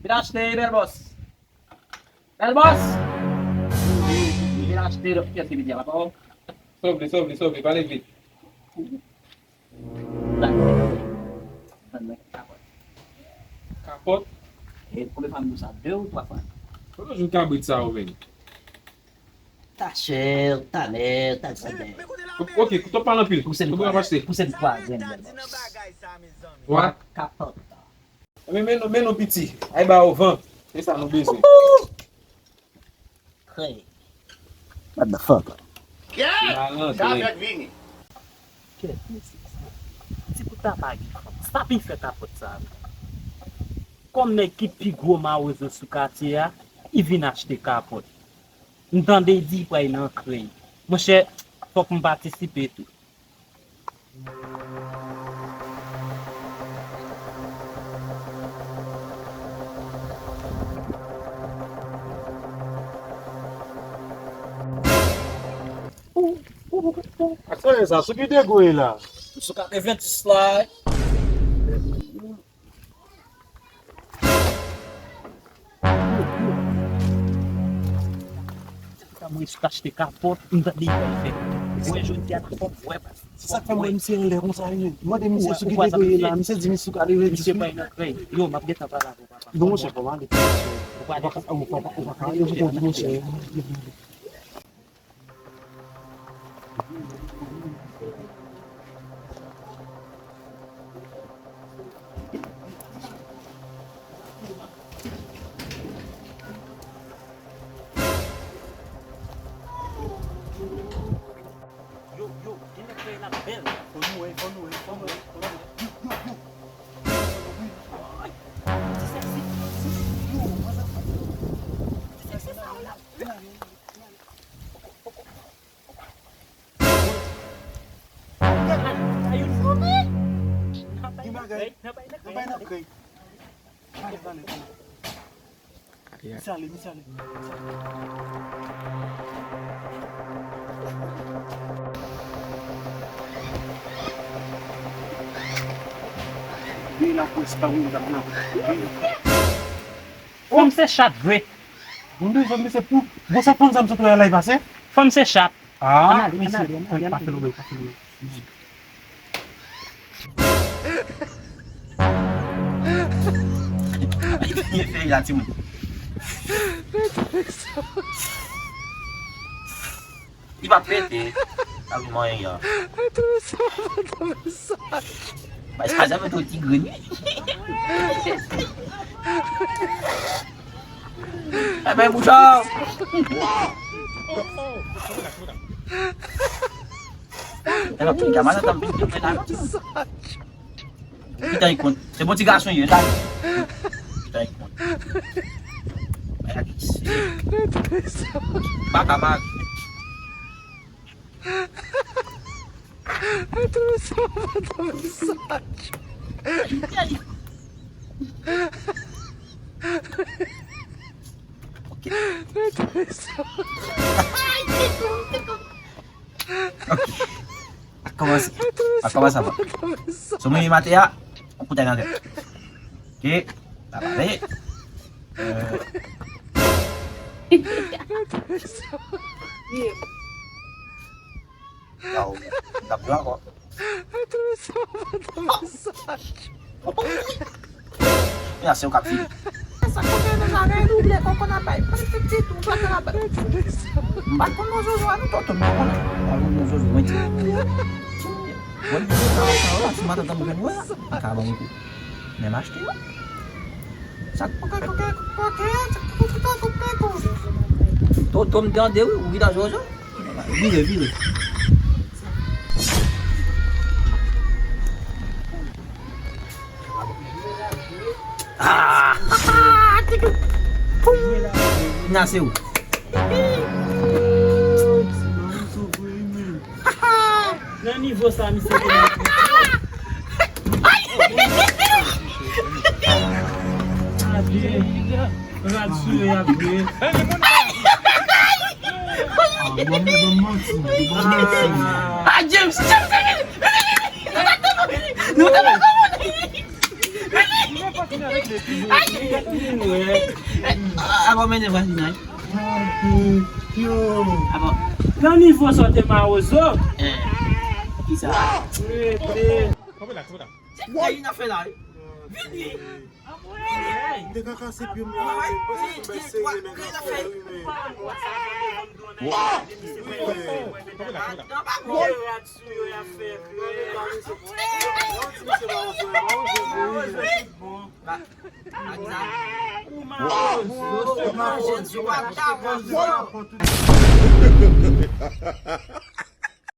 Vira acheter, bel boss. Bel boss. Vira acheter, qu'est-ce qu'il me dit là-bas? Sobre, parlez vite. Capote. Et pour les femmes, ça 2 ou 3 fois. Pourquoi je cabrit ça au même? Ta cher, ta mère, ta sœur. Ok, tu parles en pile. Poussez Tu le peux acheter. troisième. Ouais. Capote. Mais non petit. Aí bah au vent. C'est ça nous besoin. Hey. What the fuck? Não, tem. Si pou ta bagi, sa pi fè kapot sa. Kom ne ki pi gwo ma weze sou kati ya, I vin achete kapot. Ntande di kwa yi nan krey. Mwen chè, fok m patisipe tou. Asa, sou ki degoy la? Sou ka te 26 la. Mwen sou achete kapot, ntande di kwa yi fè. Mwen joun di an fok wè pas. Sa fè mwen mse yon lè kon sa yon. Mwen de mse sou ki degoy la, mse di mse sou ka degoy. Mwen se pa yi nan krey. Yo, map get apala. Non mwen se pa man de mse. Yo mwen se. Yo, di nan krey la bel. Ayun mo me. Gimagay. Nabay na kay. Misali. Bila ko sa unda na. Fom se chat vre. Bundu sa mse pou. Você pon sa mse to la live ase? Fom se chat. Ah, Anali. pa felo. Il fait là, Timon. Il va péter. Ah oui, moi, il y a. Mas ça veut tout tigre. Eh ben, bouchard. Elle a pris une camarade dans le pays. Putain, il compte. C'est bon petit garçon, il est là. Putain, il compte. Regarde ici. Bac à bac. Ok. Comment ça va? Semua ini mati ya. Aku jangan deh. Oke, tak balik. Kau tak bilang kok. Ya, seu capim. Essa coisa não já é do bilhete com na pai. Parece que tu vai na pai. Mas quando nós jogamos, tô tomando, né? Nós jogamos muito. Boleh juga kalau lah semata temukan gua, kabang itu. Memang dia. Sak pakai. Tom dia deu, o vida jojo. Vira. Ah! Nasceu. Nan nivou sa mi se konen. Ah, James! Não tá bom! Agora me leva assim, Agora, Nan nivou sote ma ozo? isso. Come là, come là. Aí na fé lá. Vini. Dè kaka se pi mwen. Come là, come là. Uma